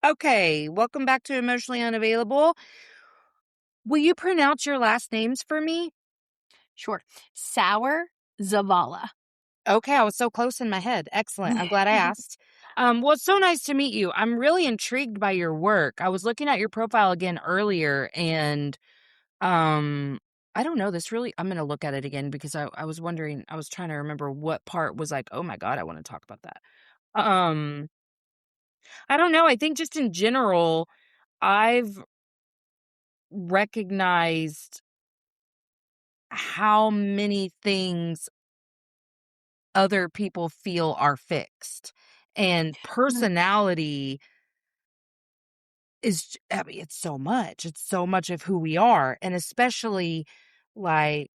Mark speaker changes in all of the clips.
Speaker 1: Okay, welcome back to Emotionally Unavailable. Will you pronounce your last names for me?
Speaker 2: Sure. Sauer-Zavala.
Speaker 1: Okay, I was so close in my head. Excellent. I'm glad I asked. Well, it's so nice to meet you. I'm really intrigued by your work. I was looking at your profile again earlier and um I don't know, I'm gonna look at it again because I was wondering, I was trying to remember what part was like, oh my God, I want to talk about that. Um, I don't know. I think just in general, I've recognized how many things other people feel are fixed. And personality I mean, it's so much. It's so much of who we are. And especially like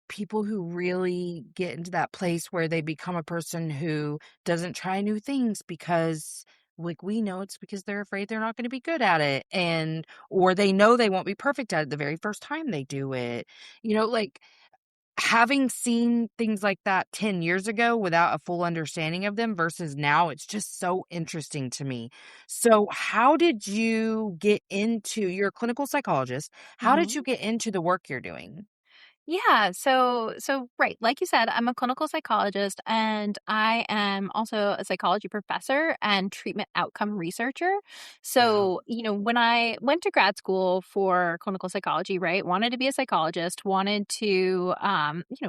Speaker 1: people who really get into that place where they become a person who doesn't try new things because like we know it's because they're afraid they're not going to be good at it, and or they know they won't be perfect at it the very first time they do it. Like having seen things like that 10 years ago without a full understanding of them versus now, it's just so interesting to me. So, how did you get into you're a clinical psychologist. How did you
Speaker 2: Mhm.
Speaker 1: get into the work you're doing?
Speaker 2: Yeah, so right, like you said, I'm a clinical psychologist and I am also a psychology professor and treatment outcome researcher.
Speaker 1: Wow.
Speaker 2: So, when I went to grad school for clinical psychology, right, wanted to be a psychologist, wanted to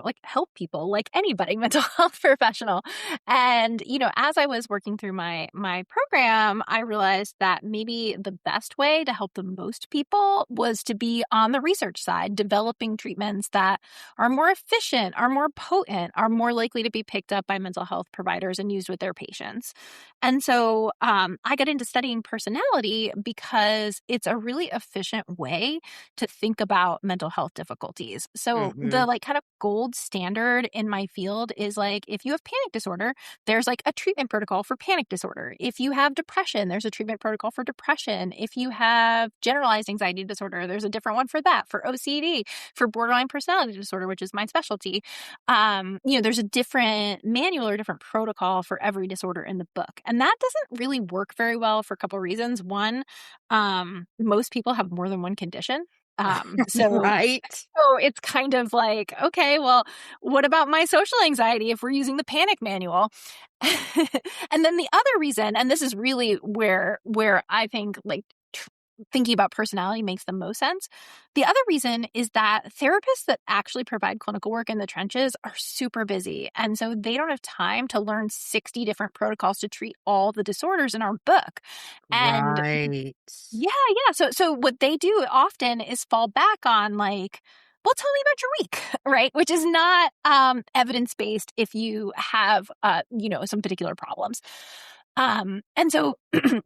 Speaker 2: like help people like anybody mental health professional. And, as I was working through my program, I realized that maybe the best way to help the most people was to be on the research side, developing treatments that are more efficient, are more potent, are more likely to be picked up by mental health providers and used with their patients. And so I got into studying personality because it's a really efficient way to think about mental health difficulties. So the
Speaker 1: Mhm.
Speaker 2: like kind of gold standard in my field is like if you have panic disorder, there's like a treatment protocol for panic disorder. If you have depression, there's a treatment protocol for depression. If you have generalized anxiety disorder, there's a different one for that. For OCD, for borderline personality disorder, which is my specialty, there's a different manual or different protocol for every disorder in the book. And that doesn't really work very well for a couple of reasons. One, most people have more than one condition. Um, so
Speaker 1: Right?
Speaker 2: so it's kind of like, okay, well, what about my social anxiety if we're using the panic manual? And then the other reason, and this is really where I think like thinking about personality makes the most sense. The other reason is that therapists that actually provide clinical work in the trenches are super busy. And so they don't have time to learn 60 different protocols to treat all the disorders in our book. And
Speaker 1: Right.
Speaker 2: yeah, yeah. So what they do often is fall back on like, well, tell me about your week, right? Which is not evidence-based if you have some particular problems. And so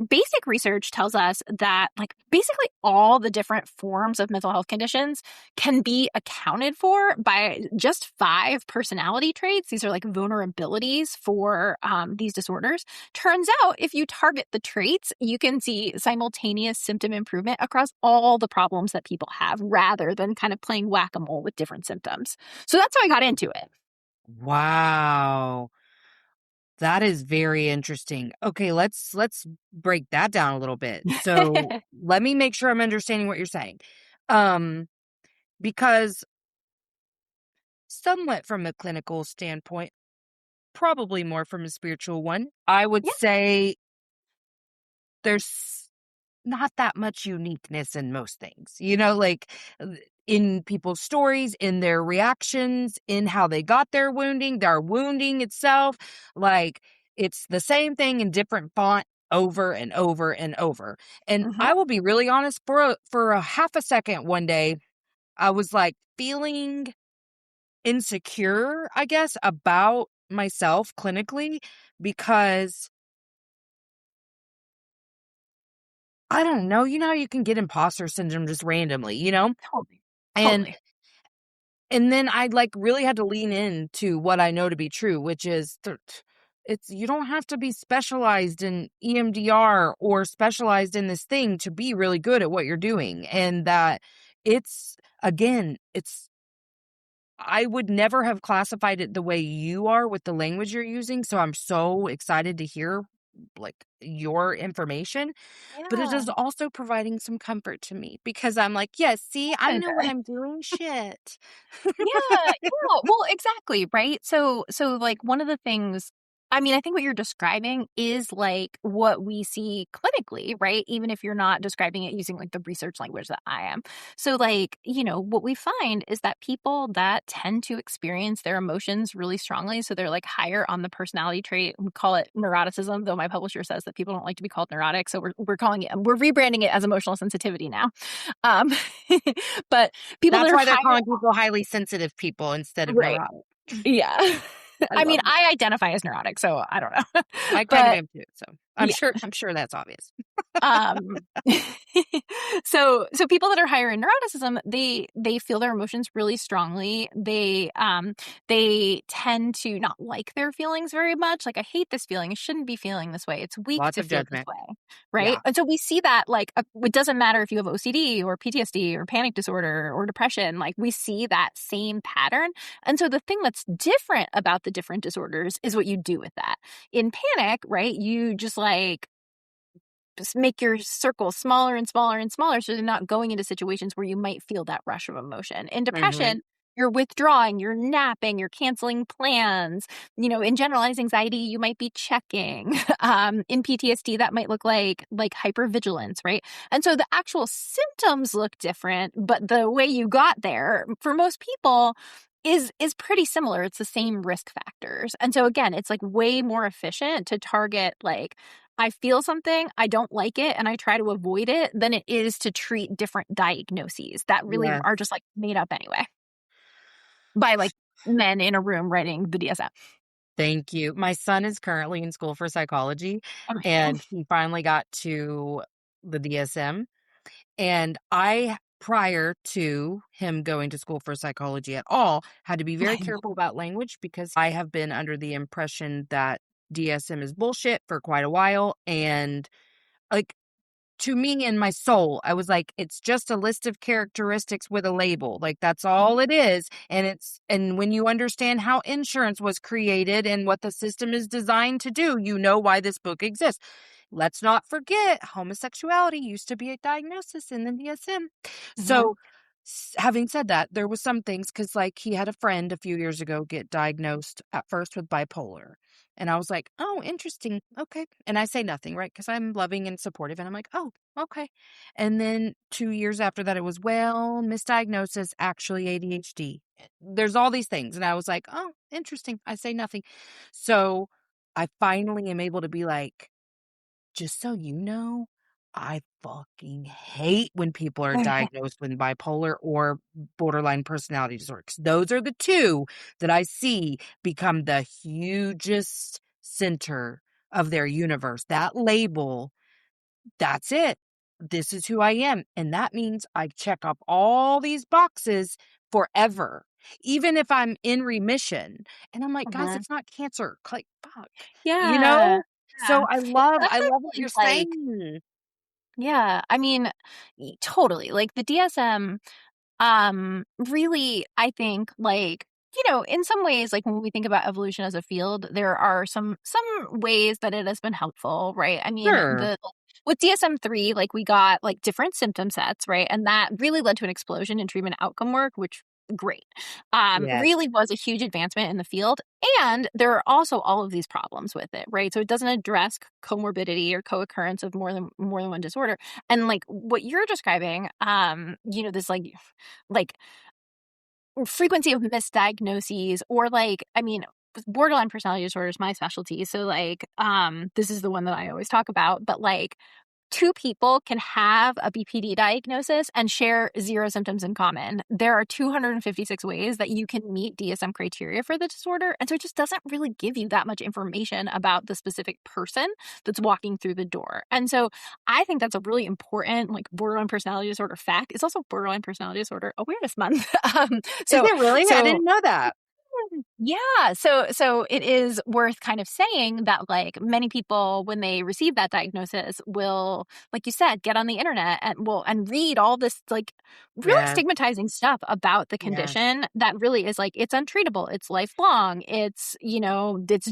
Speaker 2: basic research tells us that like basically all the different forms of mental health conditions can be accounted for by just 5 personality traits. These are like vulnerabilities for these disorders. Turns out if you target the traits, you can see simultaneous symptom improvement across all the problems that people have rather than kind of playing whack-a-mole with different symptoms. So that's how I got into it.
Speaker 1: Wow. That is very interesting. Okay, let's break that down a little bit. So, let me make sure I'm understanding what you're saying. Um, because somewhat from a clinical standpoint, probably more from a spiritual one, I would
Speaker 2: Yeah.
Speaker 1: say there's not that much uniqueness in most things. Like in people's stories, in their reactions, in how they got their wounding itself, like it's the same thing in different font over and over and over. And
Speaker 2: Hmm.
Speaker 1: I will be really honest, for a half a second one day, I was like feeling insecure, I guess, about myself clinically because I don't know, how you can get imposter syndrome just randomly?
Speaker 2: Totally.
Speaker 1: And
Speaker 2: Totally.
Speaker 1: and then I like really had to lean into what I know to be true, which is it's you don't have to be specialized in EMDR or specialized in this thing to be really good at what you're doing. And that it's again, it's I would never have classified it the way you are with the language you're using. So I'm so excited to hear like your information, but it
Speaker 2: Yeah.
Speaker 1: is also providing some comfort to me because I'm like, yes, see, I know what
Speaker 2: Good.
Speaker 1: I'm doing. Shit.
Speaker 2: Yeah, yeah. Well, exactly, right? So like one of the things I mean, I think what you're describing is like what we see clinically, right? Even if you're not describing it using like the research language that I am. So like, what we find is that people that tend to experience their emotions really strongly, so they're like higher on the personality trait, we call it neuroticism, though my publisher says that people don't like to be called neurotic, so we're rebranding it as emotional sensitivity now. Um but people that
Speaker 1: That's
Speaker 2: are
Speaker 1: why they're
Speaker 2: higher
Speaker 1: calling people highly sensitive people instead of
Speaker 2: right.
Speaker 1: neurotic.
Speaker 2: Yeah.
Speaker 1: I
Speaker 2: I mean,
Speaker 1: love that.
Speaker 2: I identify as neurotic, so I don't know.
Speaker 1: I kind of
Speaker 2: But
Speaker 1: am too, so
Speaker 2: yeah.
Speaker 1: I'm sure that's obvious.
Speaker 2: Um, so people that are higher in neuroticism, they feel their emotions really strongly. They tend to not like their feelings very much. Like, I hate this feeling. I shouldn't be feeling this way. It's weak
Speaker 1: Lots
Speaker 2: to
Speaker 1: of
Speaker 2: feel this
Speaker 1: judgment.
Speaker 2: way, right?
Speaker 1: Yeah.
Speaker 2: And so we see that like it doesn't matter if you have OCD or PTSD or panic disorder or depression. Like we see that same pattern. And so the thing that's different about the different disorders is what you do with that. In panic, right? You just make your circle smaller and smaller and smaller so you're not going into situations where you might feel that rush of emotion. In depression,
Speaker 1: Mhm.
Speaker 2: you're withdrawing, you're napping, you're canceling plans. In generalized anxiety, you might be checking. In PTSD, that might look like hypervigilance, right? And so the actual symptoms look different, but the way you got there for most people is pretty similar. It's the same risk factors. And so again, it's like way more efficient to target like I feel something, I don't like it, and I try to avoid it than it is to treat different diagnoses that really
Speaker 1: Yes.
Speaker 2: are just like made up anyway by like men in a room writing the DSM.
Speaker 1: Thank you. My son is currently in school for psychology,
Speaker 2: Okay.
Speaker 1: and he finally got to the DSM. And I, prior to him going to school for psychology at all, had to be very careful about language because I have been under the impression that DSM is bullshit for quite a while. And like, to me in my soul, I was like, it's just a list of characteristics with a label. Like that's all it is. And when you understand how insurance was created and what the system is designed to do, you know why this book exists. Let's not forget homosexuality used to be a diagnosis in the DSM.
Speaker 2: Mhm.
Speaker 1: So having said that, there was some things because like he had a friend a few years ago get diagnosed at first with bipolar. And I was like, oh, interesting. Okay. And I say nothing, right? Because I'm loving and supportive. And I'm like, oh, okay. And then 2 years after that, it was, well, misdiagnosis, actually ADHD. There's all these things. And I was like, oh, interesting. I say nothing. So I finally am able to be like, just so you know, I fucking hate when people are diagnosed with bipolar or borderline personality disorder. 'Cause those are the two that I see become the hugest center of their universe. That label, that's it. This is who I am. And that means I check up all these boxes forever, even if I'm in remission. And I'm like, guys,
Speaker 2: Mhm.
Speaker 1: it's not cancer. Like, fuck, you
Speaker 2: Yeah.
Speaker 1: know?
Speaker 2: Yeah.
Speaker 1: So
Speaker 2: That's
Speaker 1: I love what
Speaker 2: actually
Speaker 1: you're
Speaker 2: like
Speaker 1: saying.
Speaker 2: yeah, I mean, totally. Like the DSM really, I think, like, in some ways, like when we think about evolution as a field, there are some ways that it has been helpful, right? I mean,
Speaker 1: Sure.
Speaker 2: the with DSM-3, like we got like different symptom sets, right? And that really led to an explosion in treatment outcome work, which great.
Speaker 1: Yes.
Speaker 2: Really was a huge advancement in the field. And there are also all of these problems with it, right? So it doesn't address comorbidity or co-occurrence of more than one disorder. And like what you're describing, this like frequency of misdiagnoses or like I mean borderline personality disorder is my specialty, so like this is the one that I always talk about, but like two people can have a BPD diagnosis and share zero symptoms in common. There are 256 ways that you can meet DSM criteria for the disorder. And so it just doesn't really give you that much information about the specific person that's walking through the door. And so I think that's a really important, like, borderline personality disorder fact. It's also borderline personality disorder awareness month.
Speaker 1: Is
Speaker 2: so,
Speaker 1: it really? I
Speaker 2: so
Speaker 1: didn't know that.
Speaker 2: Yeah. So it is worth kind of saying that like many people when they receive that diagnosis will, like you said, get on the internet and read all this like really
Speaker 1: Yes,
Speaker 2: stigmatizing stuff about the
Speaker 1: yes.
Speaker 2: condition that really is like it's untreatable, it's lifelong, it's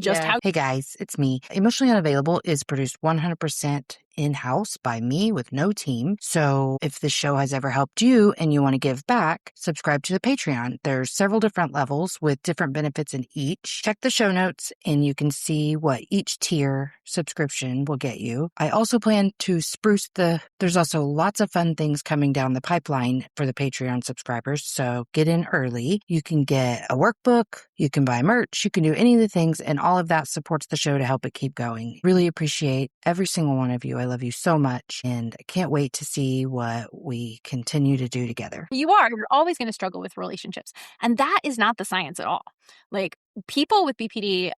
Speaker 2: just
Speaker 1: Yeah.
Speaker 2: how.
Speaker 1: Hey guys, it's me. Emotionally Unavailable is produced 100% in-house by me with no team. So if this show has ever helped you and you want to give back, subscribe to the Patreon. There's several different levels with different benefits in each. Check the show notes and you can see what each tier subscription will get you. I also plan to there's also lots of fun things coming down the pipeline for the Patreon subscribers. So get in early. You can get a workbook, you can buy merch, you can do any of the things, and all of that supports the show to help it keep going. Really appreciate every single one of you. I love you so much, and I can't wait to see what we continue to do together.
Speaker 2: You're always going to struggle with relationships. And that is not the science at all. Like people with BPD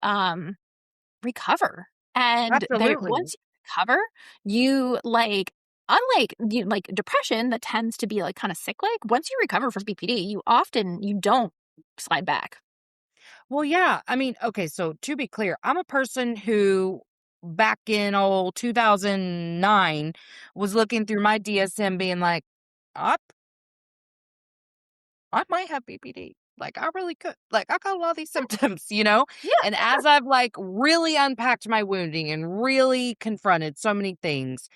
Speaker 2: recover. And they
Speaker 1: Absolutely.
Speaker 2: once you recover, you like unlike like depression that tends to be like kind of cyclic, once you recover from BPD, you don't slide back.
Speaker 1: Well, yeah. I mean, okay, so to be clear, I'm a person who back in old 2009 was looking through my DSM being like, I I might have BPD. Like, I really could. Like, I got a lot of these symptoms, you know?
Speaker 2: Yeah.
Speaker 1: And as I've like really unpacked my wounding and really confronted so many things,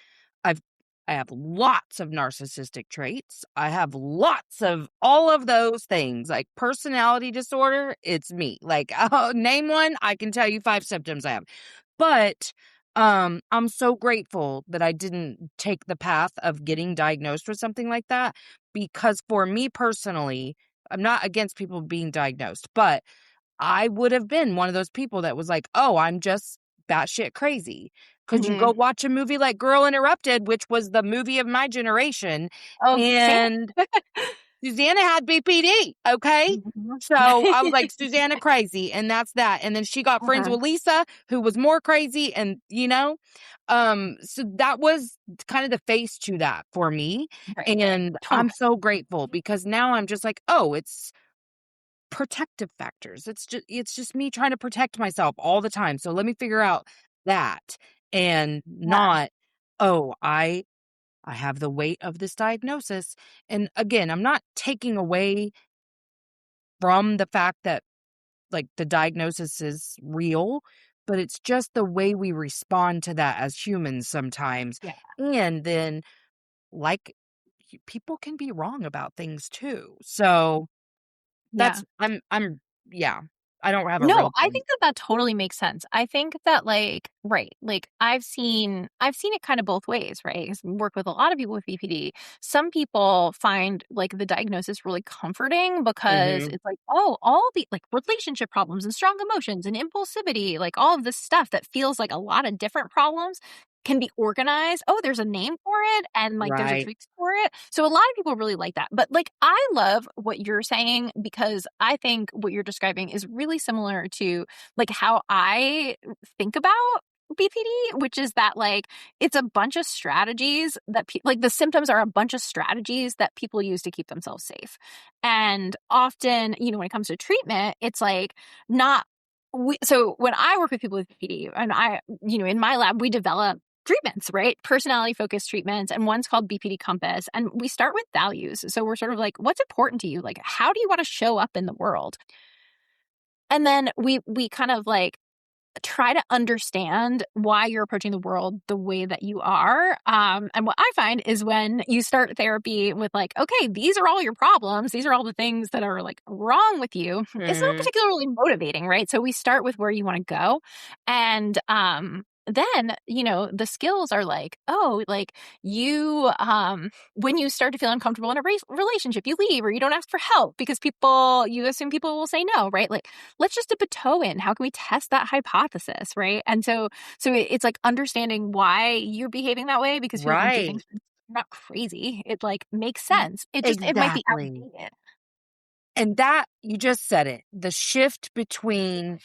Speaker 1: I've I have lots of narcissistic traits. I have lots of all of those things. Like personality disorder, it's me. Like, name one, I can tell you 5 symptoms I have. But I'm so grateful that I didn't take the path of getting diagnosed with something like that because for me personally, I'm not against people being diagnosed, but I would have been one of those people that was like, "Oh, I'm just batshit crazy." Because you go
Speaker 2: Hmm.
Speaker 1: watch a movie like Girl Interrupted, which was the movie of my generation,
Speaker 2: Oh, same.
Speaker 1: and Susanna had BPD, okay?
Speaker 2: Mhm.
Speaker 1: So, I was like, "Susanna crazy," and that's that, and then she got friends
Speaker 2: Uh-huh.
Speaker 1: with Lisa, who was more crazy and, so that was kind of the face to that for me,
Speaker 2: Right.
Speaker 1: and I'm
Speaker 2: Totally.
Speaker 1: so grateful because now I'm just like, "Oh, it's protective factors. It's just me trying to protect myself all the time. So let me figure out that and
Speaker 2: Yeah.
Speaker 1: not, oh, I have the weight of this diagnosis. And again, I'm not taking away from the fact that like the diagnosis is real, but it's just the way we respond to that as humans sometimes.
Speaker 2: Yeah.
Speaker 1: And then like people can be wrong about things too. So
Speaker 2: Yeah.
Speaker 1: I'm yeah. I don't have a
Speaker 2: No,
Speaker 1: real
Speaker 2: I
Speaker 1: point.
Speaker 2: think that that totally makes sense. I think that like, right, like I've seen it kind of both ways, right? 'Cause I work with a lot of people with BPD. Some people find like the diagnosis really comforting because
Speaker 1: Mhm.
Speaker 2: it's like, oh, all the like relationship problems and strong emotions and impulsivity, like all of this stuff that feels like a lot of different problems can be organized. Oh, there's a name for it and like there's a
Speaker 1: Right.
Speaker 2: treat for it. So a lot of people really like that. But like I love what you're saying because I think what you're describing is really similar to like how I think about BPD, which is that like it's a bunch of strategies that like the symptoms are a bunch of strategies that people use to keep themselves safe. And often, when it comes to treatment, it's like not so when I work with people with BPD and in my lab, we develop treatments, right? Personality focused treatments. And one's called BPD Compass. And we start with values. So we're sort of like, what's important to you? Like, how do you want to show up in the world? And then we kind of like try to understand why you're approaching the world the way that you are. And what I find is when you start therapy with like, okay, these are all your problems. These are all the things that are like wrong with you. It's not
Speaker 1: Mhm.
Speaker 2: particularly motivating, right? So we start with where you want to go. And then, the skills are like, oh, like when you start to feel uncomfortable in a relationship, you leave or you don't ask for help because you assume people will say no, right? Like, let's just dip a toe in. How can we test that hypothesis, right? And it's like understanding why you're behaving that way because people don't do things.
Speaker 1: Right.
Speaker 2: You're not crazy. It like makes
Speaker 1: Y
Speaker 2: sense. It might be
Speaker 1: Exactly.
Speaker 2: outdated.
Speaker 1: And that you just said it. The shift between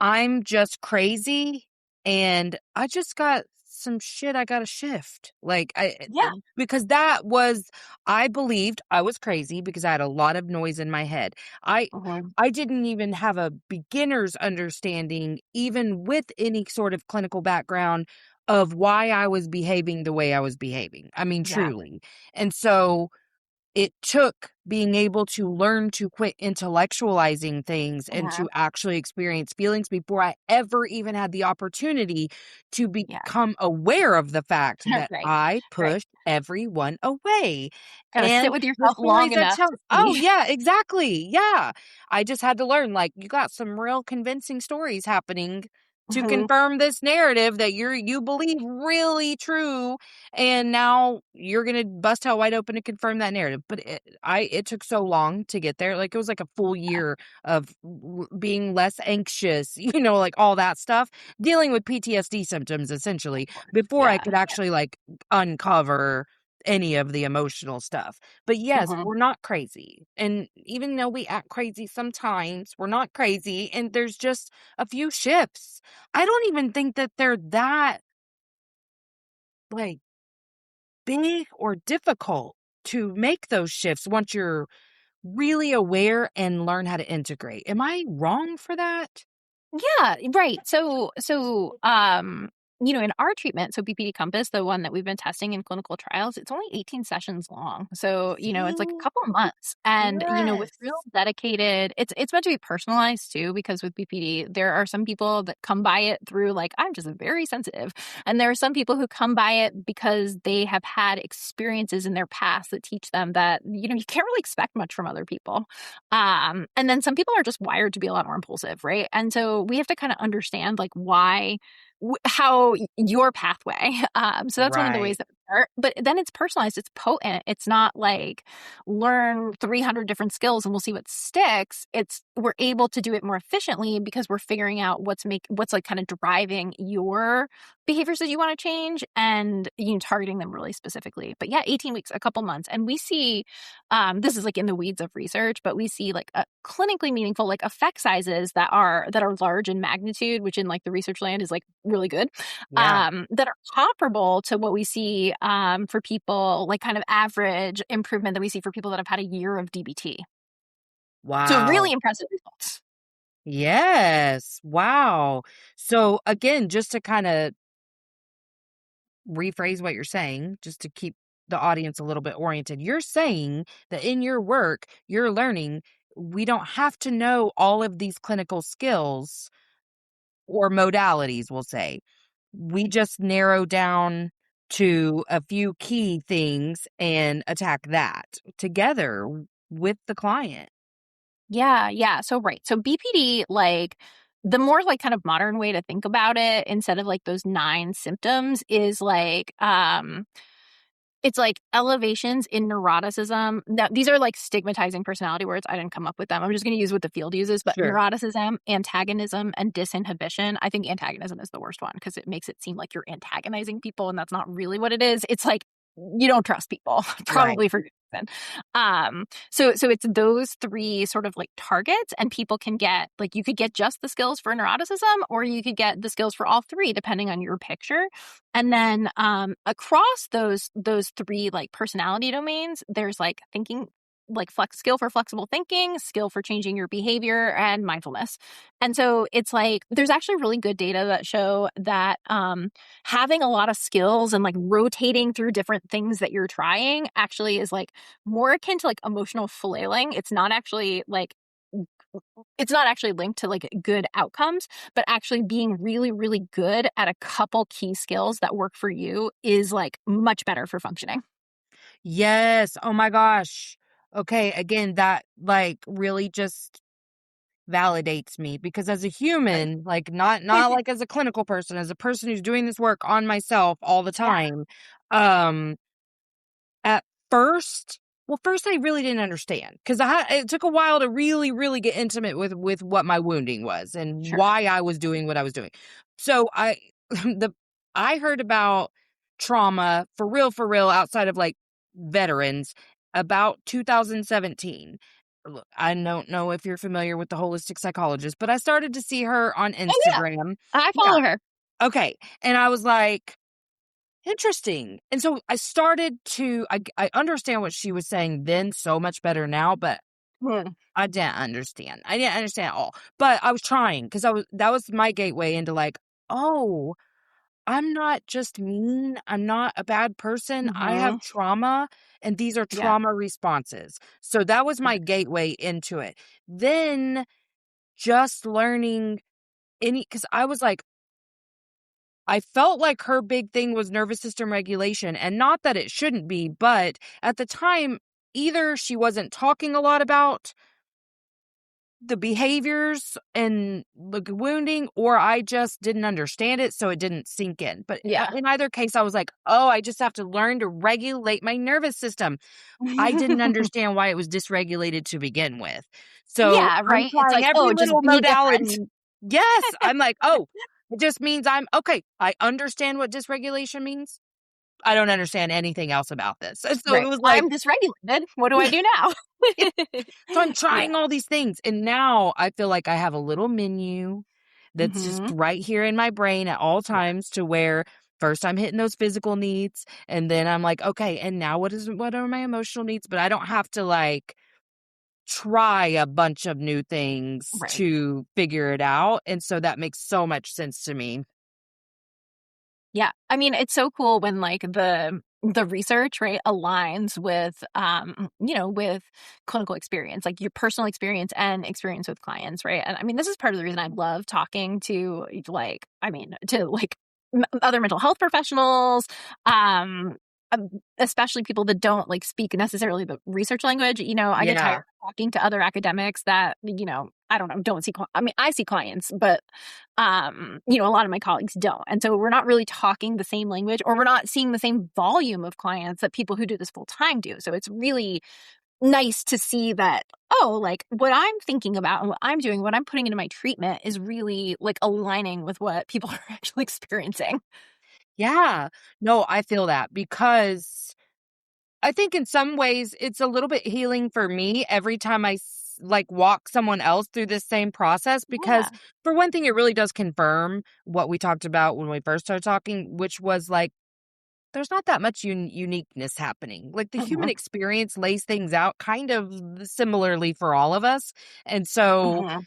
Speaker 1: I'm just crazy and I just got some shit I gotta shift. Like,
Speaker 2: Yeah.
Speaker 1: because that was, I believed I was crazy because I had a lot of noise in my head. I
Speaker 2: Mhm.
Speaker 1: I didn't even have a beginner's understanding, even with any sort of clinical background, of why I was behaving the way I was behaving. I mean,
Speaker 2: Yeah.
Speaker 1: truly. And so it took being able to learn to quit intellectualizing things and
Speaker 2: Mhm.
Speaker 1: to actually experience feelings before I ever even had the opportunity to
Speaker 2: Yeah.
Speaker 1: become aware of the fact that
Speaker 2: Right.
Speaker 1: I
Speaker 2: Right.
Speaker 1: pushed everyone away.
Speaker 2: Gotta sit
Speaker 1: And
Speaker 2: with
Speaker 1: the
Speaker 2: yourself long
Speaker 1: stories I
Speaker 2: enough
Speaker 1: tell,
Speaker 2: to
Speaker 1: oh,
Speaker 2: see.
Speaker 1: yeah, exactly. Yeah. I just had to learn, like, you got some real convincing stories happening to
Speaker 2: Mhm.
Speaker 1: confirm this narrative that you believe really true, and now you're gonna bust hell wide open to confirm that narrative. But it took so long to get there. Like, it was like a full year of being less anxious, like all that stuff, dealing with PTSD symptoms essentially
Speaker 2: Of course.
Speaker 1: before I
Speaker 2: Yeah.
Speaker 1: could actually like uncover any of the emotional stuff. But yes,
Speaker 2: Mhm.
Speaker 1: we're not crazy. And even though we act crazy sometimes, we're not crazy. And there's just a few shifts. I don't even think that they're that like big or difficult to make those shifts once you're really aware and learn how to integrate. Am I wrong for that?
Speaker 2: Yeah, right. In our treatment, so BPD Compass, the one that we've been testing in clinical trials, it's only 18 sessions long. So, it's like a
Speaker 1: See?
Speaker 2: couple of months. And, with real
Speaker 1: Yes.
Speaker 2: dedicated, it's meant to be personalized too, because with BPD, there are some people that come by it through like, I'm just very sensitive. And there are some people who come by it because they have had experiences in their past that teach them that, you can't really expect much from other people. And then some people are just wired to be a lot more impulsive, right? And so we have to kind of understand like why, how your pathway. So that's one of the ways
Speaker 1: Right.
Speaker 2: that we start. But then it's personalized. It's potent. It's not like learn 300 different skills and we'll see what sticks. It's we're able to do it more efficiently because we're figuring out what's like kind of driving your behaviors that you want to change and targeting them really specifically. But yeah, 18 weeks, a couple months, and we see this is like in the weeds of research, but we see like a clinically meaningful like effect sizes that are large in magnitude, which in like the research land is like really good,
Speaker 1: Yeah.
Speaker 2: that are comparable to what we see for people like kind of average improvement that we see for people that have had a year of DBT. So really
Speaker 1: Wow.
Speaker 2: impressive results.
Speaker 1: Yes. Wow. So again, just to kind of rephrase what you're saying, just to keep the audience a little bit oriented. You're saying that in your work, you're learning we don't have to know all of these clinical skills or modalities, we'll say. We just narrow down to a few key things and attack that together with the client.
Speaker 2: Yeah, yeah. So right. So BPD, like the more like kind of modern way to think about it, instead of like those 9 symptoms, is like it's like elevations in neuroticism. Now, these are like stigmatizing personality words. I didn't come up with them. I'm just going to use what the field uses. But
Speaker 1: Sure.
Speaker 2: neuroticism, antagonism, and disinhibition. I think antagonism is the worst one because it makes it seem like you're antagonizing people, and that's not really what it is. It's like you don't trust people,
Speaker 1: Right.
Speaker 2: probably for good reason. So it's those 3 sort of like targets, and people can get like you could get just the skills for neuroticism, or you could get the skills for all 3, depending on your picture. And then across those 3 like personality domains, there's like thinking, like skill for flexible thinking, skill for changing your behavior, and mindfulness. And so it's like there's actually really good data that show that having a lot of skills and like rotating through different things that you're trying actually is like more akin to like emotional flailing. It's not actually linked to like good outcomes, but actually being really, really good at a couple key skills that work for you is like much better for functioning.
Speaker 1: Yes. Oh my gosh. Okay. Again, that like really just validates me because as a
Speaker 2: Good.
Speaker 1: human, like not like as a clinical person, as a person who's doing this work on myself all the
Speaker 2: Yeah,
Speaker 1: time, um at first, well, first I really didn't understand because it took a while to really, really get intimate with what my wounding was and
Speaker 2: sure.
Speaker 1: why I was doing what I was doing. So the I heard about trauma for real, outside of like veterans about 2017. Look, I don't know if you're familiar with the holistic psychologist, but I started to see her on
Speaker 2: Oh, yeah.
Speaker 1: Instagram.
Speaker 2: I
Speaker 1: Yeah.
Speaker 2: follow her.
Speaker 1: Okay. And I was like, Interesting. And so I started to I understand what she was saying then so much better now, but
Speaker 2: Hmm.
Speaker 1: I didn't understand. I didn't understand at all. But I was trying because I was that was my gateway into like, oh, I'm not just mean. I'm not a bad person. I have
Speaker 2: Hmm.
Speaker 1: trauma, and these are
Speaker 2: Yeah.
Speaker 1: trauma responses. So that was my gateway into it. Then just learning because I was like, I felt like her big thing was nervous system regulation, and not that it shouldn't be, but at the time, either she wasn't talking a lot about the behaviors and the wounding, or I just didn't understand it, so it didn't sink in. But
Speaker 2: Yeah.
Speaker 1: in either case, I was like, oh, I just have to learn to regulate my nervous system. I didn't understand why it was dysregulated to begin with. So
Speaker 2: Yeah,
Speaker 1: I'm
Speaker 2: right? It's
Speaker 1: trying
Speaker 2: like,
Speaker 1: every
Speaker 2: "Oh, just
Speaker 1: little
Speaker 2: be different."
Speaker 1: modality. Yes. I'm like, oh, it just means I'm okay. I understand what dysregulation means. I don't understand anything else about this. And so it
Speaker 2: Right.
Speaker 1: was like,
Speaker 2: I'm dysregulated. What do I do now?
Speaker 1: so I'm
Speaker 2: Yeah.
Speaker 1: trying all these things. And now I feel like I have a little menu that's just
Speaker 2: Mhm.
Speaker 1: right here in my brain at all
Speaker 2: Yeah.
Speaker 1: times to where first I'm hitting those physical needs. And then I'm like, okay, and now what are my emotional needs? But I don't have to like try a bunch of new things
Speaker 2: Right.
Speaker 1: to figure it out. And so that makes so much sense to me.
Speaker 2: Yeah. I mean, it's so cool when like the research, right, aligns with with clinical experience, like your personal experience and experience with clients, right? And I mean, this is part of the reason I love talking to other mental health professionals, um especially people that don't like speak necessarily the research language. I get tired
Speaker 1: Yeah.
Speaker 2: of talking to other academics that, I don't know, don't see I mean, I see clients, but a lot of my colleagues don't. And so we're not really talking the same language, or we're not seeing the same volume of clients that people who do this full time do. So it's really nice to see that, oh, like what I'm thinking about and what I'm doing, what I'm putting into my treatment is really like aligning with what people are actually experiencing.
Speaker 1: Yeah. No, I feel that because I think in some ways it's a little bit healing for me every time like walk someone else through this same process because
Speaker 2: Yeah.
Speaker 1: for one thing it really does confirm what we talked about when we first started talking, which was like there's not that much uniqueness happening. Like the human
Speaker 2: Hmm.
Speaker 1: experience lays things out kind of similarly for all of us. And so
Speaker 2: Hmm.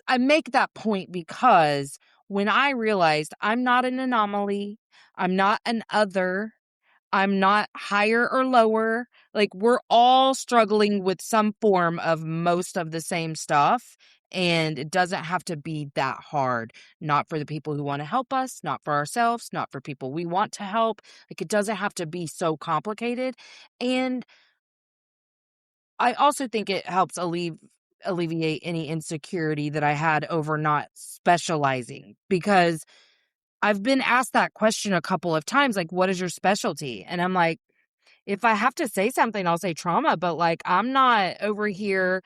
Speaker 1: I make that point because when I realized I'm not an anomaly, I'm not an other, I'm not higher or lower. Like, we're all struggling with some form of most of the same stuff. And it doesn't have to be that hard. Not for the people who want to help us, not for ourselves, not for people we want to help. Like, it doesn't have to be so complicated. And I also think it helps alleviate any insecurity that I had over not specializing because I've been asked that question a couple of times, like, what is your specialty? And I'm like, if I have to say something, I'll say trauma, but, like, I'm not over here,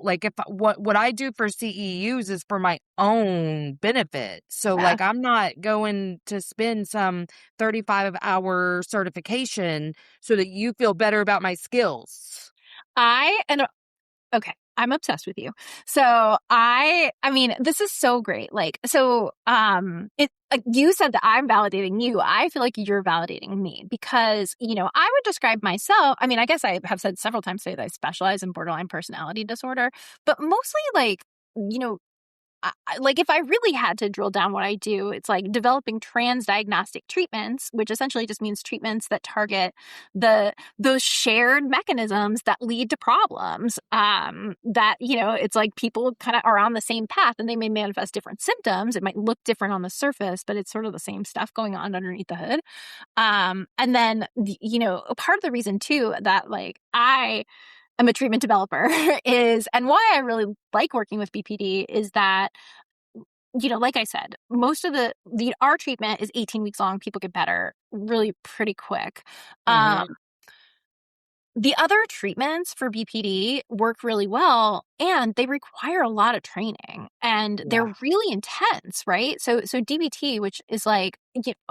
Speaker 1: like, if what I do for CEUs is for my own benefit. So,
Speaker 2: Yeah.
Speaker 1: like, I'm not going to spend some 35-hour certification so that you feel better about my skills.
Speaker 2: And okay, I'm obsessed with you. So I mean, this is so great. Like, so it like you said that I'm validating you. I feel like you're validating me because, I would describe myself, I mean, I guess I have said several times today that I specialize in borderline personality disorder, but mostly like, you know, like if I really had to drill down what I do, it's like developing transdiagnostic treatments, which essentially just means treatments that target those shared mechanisms that lead to problems. That it's like people kind of are on the same path, and they may manifest different symptoms. It might look different on the surface, but it's sort of the same stuff going on underneath the hood. And then a part of the reason too that like I'm a treatment developer and why I really like working with BPD is that, like I said, most of our treatment is 18 weeks long. People get better really pretty quick. Um,
Speaker 1: Mhm.
Speaker 2: the other treatments for BPD work really well and they require a lot of training, and
Speaker 1: Yeah.
Speaker 2: they're really intense, right? So DBT, which is like,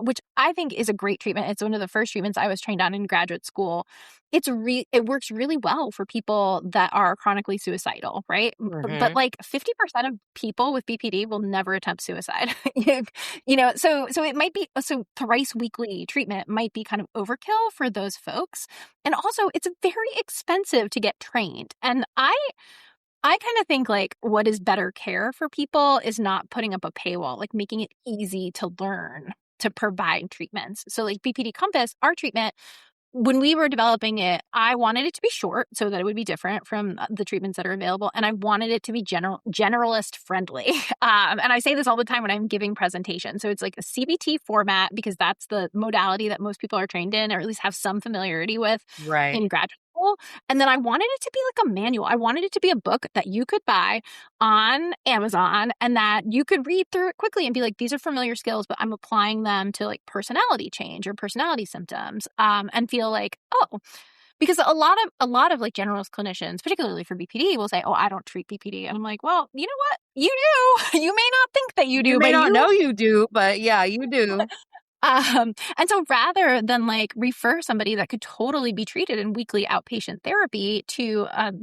Speaker 2: which I think is a great treatment. It's one of the first treatments I was trained on in graduate school. It works really well for people that are chronically suicidal, right? But
Speaker 1: Mhm.
Speaker 2: like 50% of people with BPD will never attempt suicide. So it might be, so thrice weekly treatment might be kind of overkill for those folks. And also, it's very expensive to get trained. And I kind of think like what is better care for people is not putting up a paywall, like making it easy to learn to provide treatments. So like BPD Compass, our treatment, when we were developing it, I wanted it to be short so that it would be different from the treatments that are available, and I wanted it to be generalist friendly. And I say this all the time when I'm giving presentations. So it's like a CBT format because that's the modality that most people are trained in, or at least have some familiarity with
Speaker 1: Right.
Speaker 2: in graduate school. And then I wanted it to be like a manual. I wanted it to be a book that you could buy on Amazon and that you could read through it quickly and be like, these are familiar skills, but I'm applying them to like personality change or personality symptoms, and feel like, oh, because a lot of like generalist clinicians, particularly for BPD, will say, oh, I don't treat BPD. And I'm like, well, you know what? You do. You may not think that you
Speaker 1: You
Speaker 2: do,
Speaker 1: may
Speaker 2: but
Speaker 1: not
Speaker 2: you.
Speaker 1: know you do, but yeah, you do.
Speaker 2: And so rather than like refer somebody that could totally be treated in weekly outpatient therapy to, a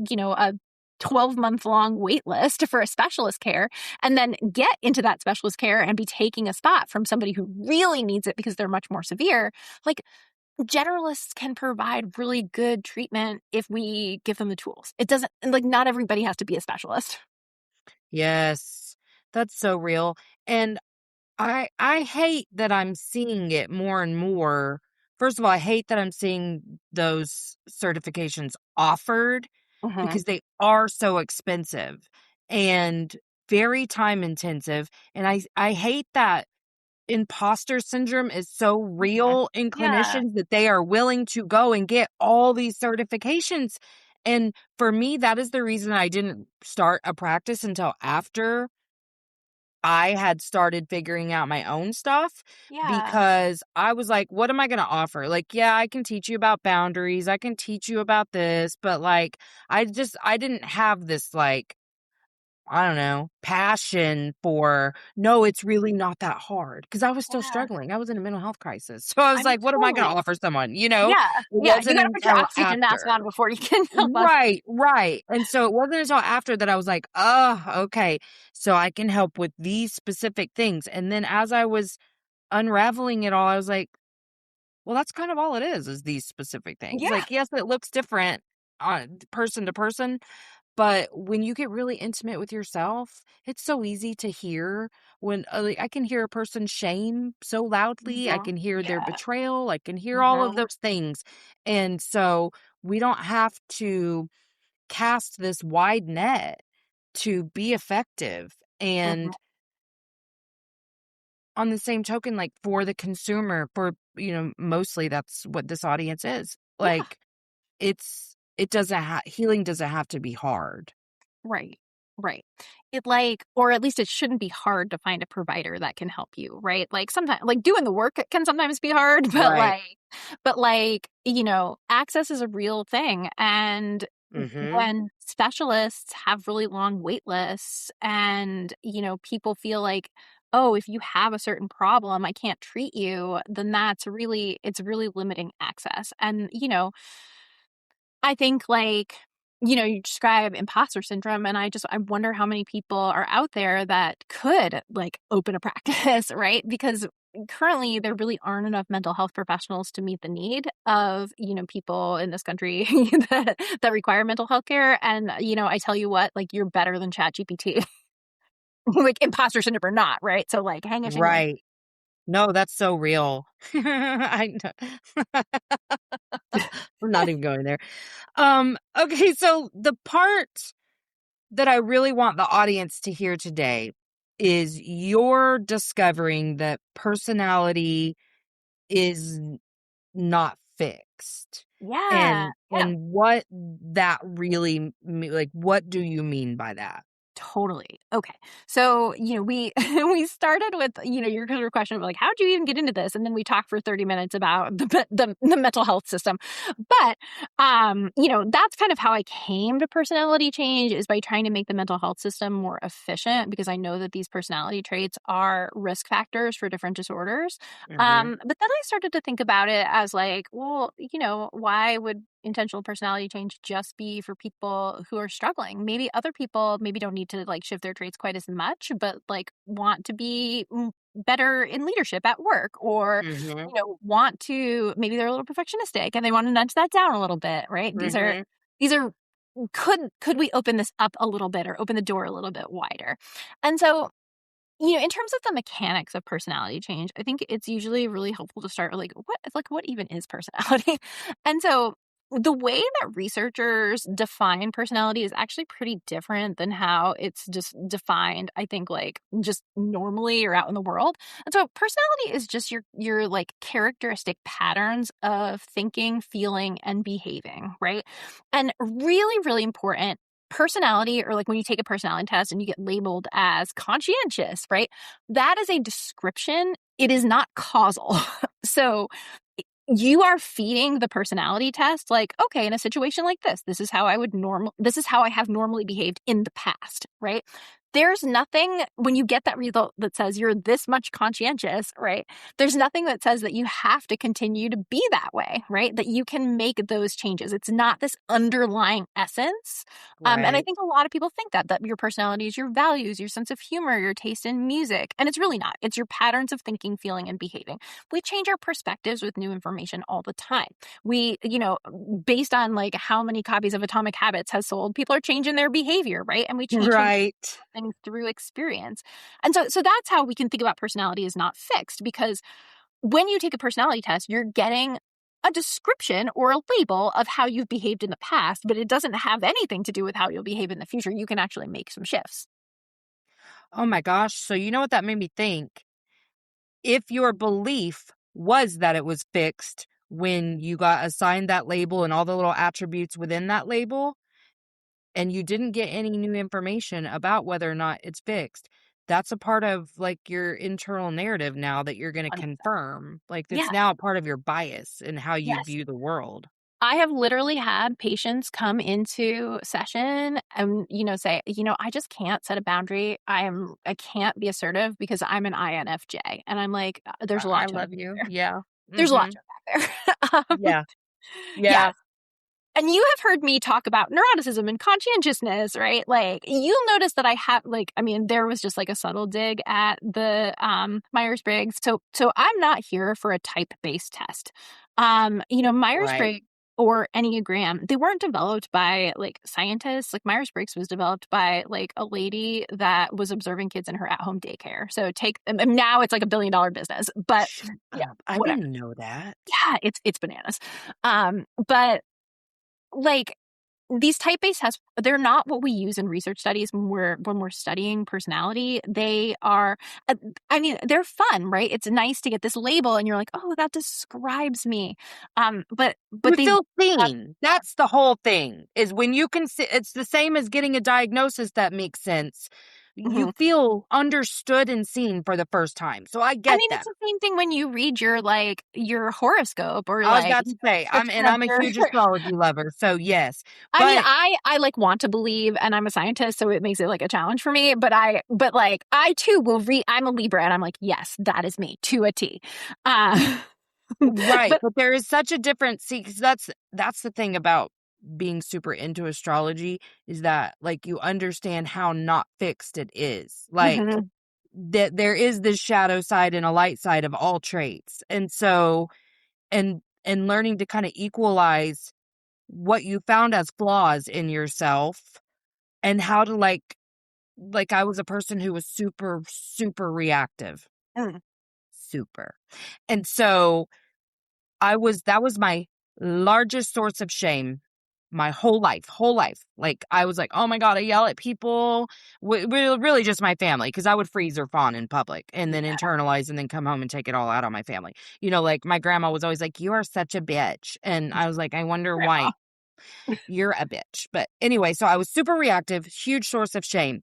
Speaker 2: 12-month long wait list for a specialist care, and then get into that specialist care and be taking a spot from somebody who really needs it because they're much more severe, like generalists can provide really good treatment if we give them the tools. It doesn't, like, not everybody has to be a specialist.
Speaker 1: Yes. That's so real. And I hate that I'm seeing it more and more. First of all, I hate that I'm seeing those certifications offered
Speaker 2: Hmm.
Speaker 1: because they are so expensive and very time intensive. And I hate that imposter syndrome is so
Speaker 2: Mhm.
Speaker 1: real in
Speaker 2: Yeah.
Speaker 1: clinicians that they are willing to go and get all these certifications. And for me, that is the reason I didn't start a practice until after I had started figuring out my own stuff,
Speaker 2: Yeah.
Speaker 1: because I was like, what am I going to offer? Like, yeah, I can teach you about boundaries. I can teach you about this, but like, I didn't have this, like, I don't know, passion for, no, it's really not that hard. Cause I was still
Speaker 2: Yeah.
Speaker 1: struggling. I was in a mental health crisis. So I
Speaker 2: I
Speaker 1: was
Speaker 2: mean,
Speaker 1: like, what am I going to
Speaker 2: totally.
Speaker 1: offer someone? You know,
Speaker 2: Yeah.
Speaker 1: it
Speaker 2: Yeah. You
Speaker 1: wasn't
Speaker 2: got to put your
Speaker 1: until
Speaker 2: oxygen mask
Speaker 1: after.
Speaker 2: on before you can help us.
Speaker 1: Right, right. And so it wasn't until after that I was like, "Oh, okay. So I can help with these specific things." And then as I was unraveling it all, I was like, "Well, that's kind of all it is these specific things."
Speaker 2: Yeah.
Speaker 1: Like, yes, it looks different on person to person, but when you get really intimate with yourself, it's so easy to hear when, like, I can hear a person's shame so loudly. I
Speaker 2: Hmm.
Speaker 1: can hear their
Speaker 2: Yeah.
Speaker 1: betrayal. I can hear all of
Speaker 2: Hmm.
Speaker 1: those things. And so we don't have to cast this wide net to be effective.
Speaker 2: Hmm.
Speaker 1: And on the same token, like, for the consumer, for, mostly that's what this audience is.
Speaker 2: Yeah.
Speaker 1: Like, it doesn't healing doesn't have to be hard.
Speaker 2: Right. Right. It like, or at least it shouldn't be hard to find a provider that can help you, right? Like sometimes, like doing the work can sometimes be hard,
Speaker 1: Right.
Speaker 2: but like, access is a real thing. And
Speaker 1: Mhm.
Speaker 2: when specialists have really long wait lists and, people feel like, oh, if you have a certain problem, I can't treat you, then it's really limiting access. And, I think like, you describe imposter syndrome, and I wonder how many people are out there that could like open a practice, right? Because currently there really aren't enough mental health professionals to meet the need of, people in this country that require mental health care. And, I tell you what, like you're better than ChatGPT, like imposter syndrome or not, right? So like hang a shingle.
Speaker 1: Right. No, that's so real. I know. I'm not even going there. Okay, so the part that I really want the audience to hear today is you're discovering that personality is not fixed.
Speaker 2: Yeah.
Speaker 1: And
Speaker 2: Yeah.
Speaker 1: what that really like, what do you mean by that?
Speaker 2: Totally. Okay. So, we we started with, your kind of question of like, how'd you even get into this? And then we talked for 30 minutes about the mental health system. But that's kind of how I came to personality change, is by trying to make the mental health system more efficient, because I know that these personality traits are risk factors for different disorders.
Speaker 1: Hmm.
Speaker 2: But then I started to think about it as like, well, why would intentional personality change just be for people who are struggling? Maybe other people maybe don't need to like shift their traits quite as much, but like want to be better in leadership at work, or
Speaker 1: Hmm.
Speaker 2: want to, maybe they're a little perfectionistic and they want to nudge that down a little bit, right?
Speaker 1: Hmm.
Speaker 2: These are could we open this up a little bit, or open the door a little bit wider? And so, in terms of the mechanics of personality change, I think it's usually really helpful to start with what even is personality? And so the way that researchers define personality is actually pretty different than how it's just defined, I think, like just normally or out in the world. And so personality is just your like characteristic patterns of thinking, feeling, and behaving, right? And really, really important, personality, or like when you take a personality test and you get labeled as conscientious, right? That is a description. It is not causal. So you are feeding the personality test like, okay, in a situation like this is how this is how I have normally behaved in the past, right? There's nothing when you get that result that says you're this much conscientious, right? There's nothing that says that you have to continue to be that way, right? That you can make those changes. It's not this underlying essence. And I
Speaker 1: Right.
Speaker 2: think a lot of people think that your personality is your values, your sense of humor, your taste in music. And it's really not. It's your patterns of thinking, feeling, and behaving. We change our perspectives with new information all the time. We, based on like how many copies of Atomic Habits has sold, people are changing their behavior, right? And we change
Speaker 1: Right.
Speaker 2: things through experience. And so that's how we can think about personality as not fixed, because when you take a personality test, you're getting a description or a label of how you've behaved in the past, but it doesn't have anything to do with how you'll behave in the future. You can actually make some shifts.
Speaker 1: Oh my gosh. So you know what that made me think? If your belief was that it was fixed when you got assigned that label and all the little attributes within that label, and you didn't get any new information about whether or not it's fixed, that's a part of like your internal narrative now that you're going to
Speaker 2: 100%.
Speaker 1: confirm. Like it's
Speaker 2: Yeah.
Speaker 1: now a part of your bias and how you
Speaker 2: Yes.
Speaker 1: view the world.
Speaker 2: I have literally had patients come into session and, say, I just can't set a boundary. I can't be assertive because I'm an INFJ. And I'm like, there's a lot
Speaker 1: I
Speaker 2: to
Speaker 1: love
Speaker 2: unpack
Speaker 1: you.
Speaker 2: there.
Speaker 1: Yeah.
Speaker 2: There's a lot
Speaker 1: Mhm.
Speaker 2: to unpack there.
Speaker 1: Yeah.
Speaker 2: Yeah.
Speaker 1: Yeah.
Speaker 2: And you have heard me talk about neuroticism and conscientiousness, right? Like, you'll notice that I have, like, I mean, there was just like a subtle dig at the Myers-Briggs. So I'm not here for a type-based test.
Speaker 1: Right.
Speaker 2: Myers-Briggs or Enneagram, they weren't developed by like scientists. Like Myers-Briggs was developed by like a lady that was observing kids in her at-home daycare. So and now it's like $1 billion business. But
Speaker 1: Shut
Speaker 2: yeah,
Speaker 1: up. I
Speaker 2: whatever.
Speaker 1: didn't know that.
Speaker 2: Yeah, it's bananas. But like these type-based tests, they're not what we use in research studies when we're studying personality. They are, I mean, they're fun, right? It's nice to get this label, and you're like, oh, that describes me. But
Speaker 1: You
Speaker 2: they,
Speaker 1: feel seen. That's the whole thing, is when you can see it's the same as getting a diagnosis that makes sense. You
Speaker 2: Mhm.
Speaker 1: feel understood and seen for the first time. So I
Speaker 2: I
Speaker 1: get
Speaker 2: mean, it's
Speaker 1: that.
Speaker 2: the same thing when you read your horoscope, or
Speaker 1: I was
Speaker 2: like
Speaker 1: about to say,
Speaker 2: description of
Speaker 1: I'm a
Speaker 2: your.
Speaker 1: huge astrology lover, so yes.
Speaker 2: I mean,
Speaker 1: But
Speaker 2: I like want to believe, and I'm a scientist, so it makes it like a challenge for me. But like I too will read. I'm a Libra, and I'm like, yes, that is me to a T. Uh,
Speaker 1: right,
Speaker 2: but
Speaker 1: but there is such a difference. See, because that's the thing about being super into astrology, is that like you understand how not fixed it is. Like
Speaker 2: Mhm.
Speaker 1: that there is this shadow side and a light side of all traits. And so and learning to kind of equalize what you found as flaws in yourself, and how to like I was a person who was super super reactive,
Speaker 2: Mm.
Speaker 1: super. And so I was that was my largest source of shame my whole life. Like I was like, "Oh my god, I yell at people." Really just my family, cuz I would freeze or fawn in public and then
Speaker 2: Yeah.
Speaker 1: internalize and then come home and take it all out on my family. Like my grandma was always like, "You are such a bitch." And I was like, "I wonder
Speaker 2: Grandma.
Speaker 1: why you're a bitch." But anyway, so I was super reactive, huge source of shame.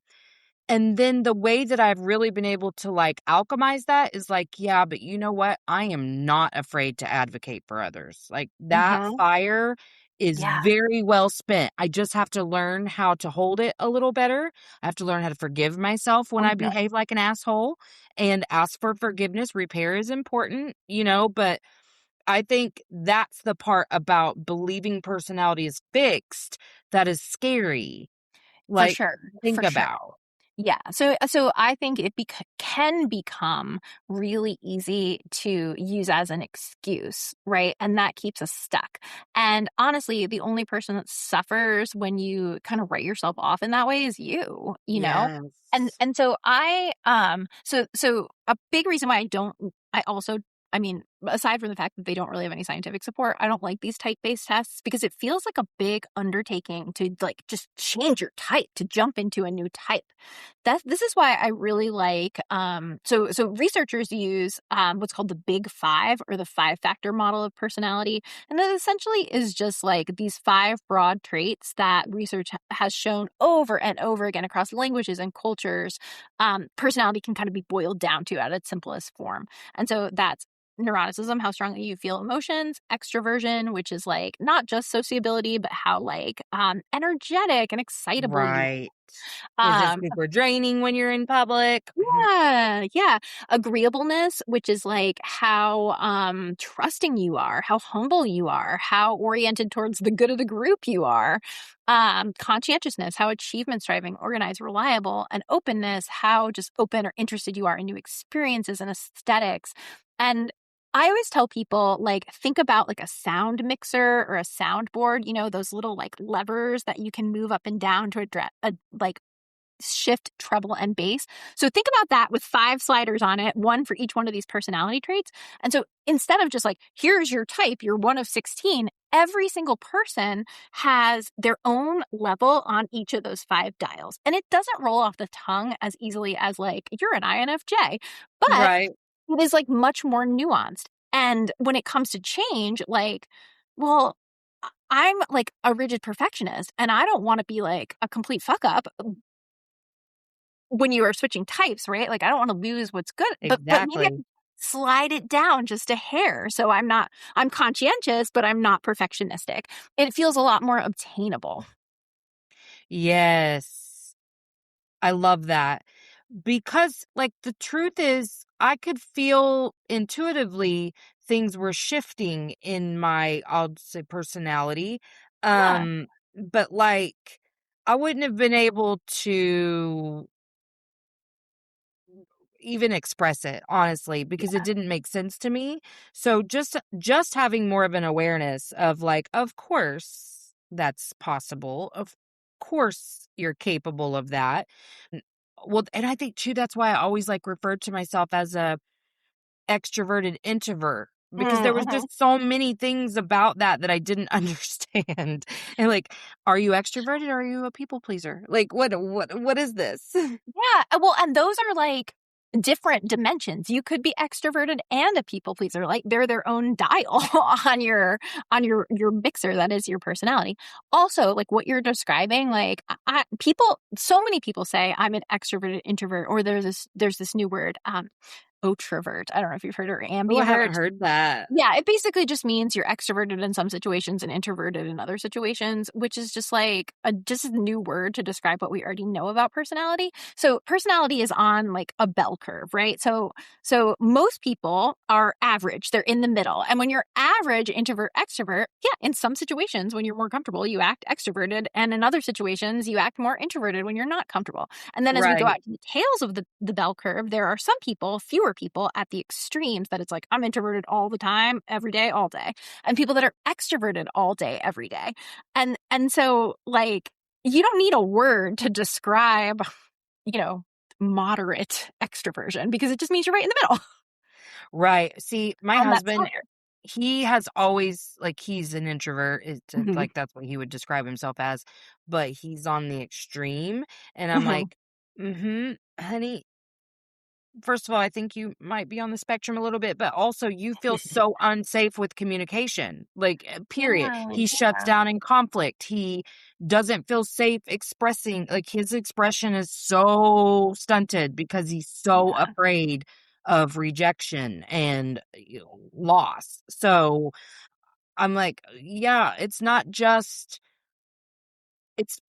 Speaker 1: And then the way that I've really been able to, like, alchemize that is like, yeah, but you know what? I am not afraid to advocate for others. Like, that
Speaker 2: Mhm.
Speaker 1: fire is
Speaker 2: Yeah.
Speaker 1: very well spent. I just have to learn how to hold it a little better. I have to learn how to forgive myself when
Speaker 2: Oh,
Speaker 1: I
Speaker 2: yeah.
Speaker 1: behave like an asshole and ask for forgiveness. Repair is important, but I think that's the part about believing personality is fixed that is scary.
Speaker 2: For
Speaker 1: Like,
Speaker 2: sure,
Speaker 1: think
Speaker 2: for sure.
Speaker 1: about.
Speaker 2: Yeah, so I think it can become really easy to use as an excuse, right? And that keeps us stuck. And honestly, the only person that suffers when you kind of write yourself off in that way is you, you know? And
Speaker 1: Yes.
Speaker 2: and so so a big reason why I also I mean, aside from the fact that they don't really have any scientific support, I don't like these type-based tests because it feels like a big undertaking to like just change your type, to jump into a new type. This is why I really like so researchers use what's called the big five, or the five factor model of personality, and it essentially is just like these five broad traits that research has shown over and over again across languages and cultures. Personality can kind of be boiled down to at its simplest form. And so that's neuroticism, how strongly you feel emotions; extroversion, which is like not just sociability, but how like energetic and excitable you
Speaker 1: Right. Is it
Speaker 2: are.
Speaker 1: super draining when you're in public? Mhm.
Speaker 2: Yeah, yeah. Agreeableness, which is like how trusting you are, how humble you are, how oriented towards the good of the group you are. Conscientiousness, how achievement striving, organized, reliable, and openness, how just open or interested you are in new experiences and aesthetics. And I always tell people, like, think about like a sound mixer or a soundboard, those little like levers that you can move up and down to address like shift, treble, and bass. So think about that with five sliders on it, one for each one of these personality traits. And so instead of just like, here's your type, you're one of 16, every single person has their own level on each of those five dials. And it doesn't roll off the tongue as easily as like, you're an INFJ, but
Speaker 1: Right.
Speaker 2: it is like much more nuanced. And when it comes to change, like, well, I'm like a rigid perfectionist and I don't want to be like a complete fuck up when you are switching types, right? Like, I don't wanna lose what's good, but maybe I
Speaker 1: Exactly.
Speaker 2: can slide it down just a hair, so I'm conscientious, but I'm not perfectionistic. It feels a lot more obtainable.
Speaker 1: Yes. I love that. Because, like, the truth is, I could feel intuitively things were shifting in my, I'll say, personality.
Speaker 2: Yeah,
Speaker 1: But, like, I wouldn't have been able to even express it, honestly, because it didn't make sense to me. So just having more of an awareness of like, of course that's possible. Of course you're capable of that. N- Well, and I think too that's why I always like referred to myself as a extroverted introvert because there was
Speaker 2: mhm.
Speaker 1: just so many things about that that I didn't understand. And like, are you extroverted or are you a people pleaser? Like what is this?
Speaker 2: Yeah, well, and those are, like, different dimensions. You could be extroverted and a people pleaser, like, they're their own dial on your mixer that is your personality. Also, like, what you're describing, like, I people so many people say, "I'm an extroverted introvert," or there's this new word, "outrovert." I don't know if you've heard it, or
Speaker 1: Oh, I
Speaker 2: ambivert.
Speaker 1: haven't heard that.
Speaker 2: Yeah, it basically just means you're extroverted in some situations and introverted in other situations, which is just like just a new word to describe what we already know about personality. So personality is on like a bell curve, right? So most people are average. They're in the middle. And when you're average introvert extrovert, yeah, in some situations when you're more comfortable, you act extroverted, and in other situations you act more introverted when you're not comfortable. And then as we go
Speaker 1: Right.
Speaker 2: out to the tails of the bell curve, there are some people, fewer people at the extremes that it's like, I'm introverted all the time, every day, all day. And people that are extroverted all day, every day. And so like you don't need a word to describe, you know, moderate extroversion because it just means you're right in the middle
Speaker 1: Right. See, my
Speaker 2: on that
Speaker 1: husband,
Speaker 2: slider.
Speaker 1: he has always like he's an introvert.
Speaker 2: Mhm.
Speaker 1: Like that's what he would describe himself as, but he's on the extreme, and I'm
Speaker 2: Mhm.
Speaker 1: like, honey. first of all, I think you might be on the spectrum a little bit, but also you feel so unsafe with communication, like, period.
Speaker 2: Yeah,
Speaker 1: He shuts
Speaker 2: yeah,
Speaker 1: down in conflict. He doesn't feel safe expressing, like, his expression is so stunted because he's so
Speaker 2: yeah,
Speaker 1: afraid of rejection and, loss. So, I'm like, yeah, it's not just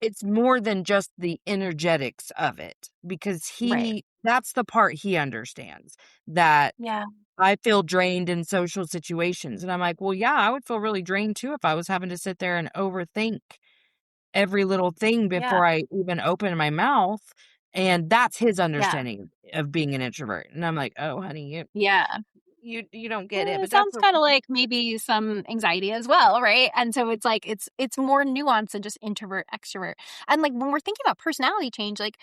Speaker 1: it's more than just the energetics of it because
Speaker 2: right.
Speaker 1: that's the part he understands, that
Speaker 2: Yeah,
Speaker 1: I feel drained in social situations, and I'm like, "Well, yeah, I would feel really drained too if I was having to sit there and overthink every little thing
Speaker 2: yeah,
Speaker 1: before I even open my mouth," and that's his
Speaker 2: yeah,
Speaker 1: understanding of being an introvert, and I'm like, "Oh, honey,
Speaker 2: yeah.
Speaker 1: you don't get it,"
Speaker 2: It
Speaker 1: but that's
Speaker 2: sounds kinda
Speaker 1: okay.
Speaker 2: like maybe some anxiety as well, right? And so it's like it's more nuanced than just introvert, extrovert. And, like, when we're thinking about personality change, like,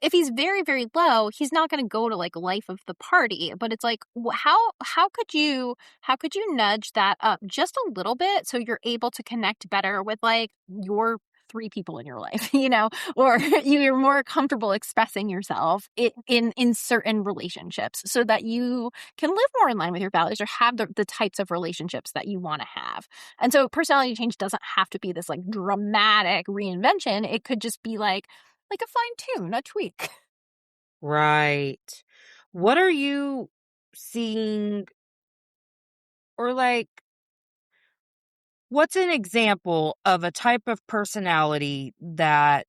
Speaker 2: if he's very, very low, he's not gonna go to, like, life of the party, but it's like, how could you nudge that up just a little bit so you're able to connect better with, like, your 3 people in your life, you know? Or you're more comfortable expressing yourself in certain relationships so that you can live more in line with your values or have the types of relationships that you want to have. And so personality change doesn't have to be this like dramatic reinvention. It could just be like a fine tune, a tweak.
Speaker 1: Right. What are you seeing or, like, what's an example of a type of personality that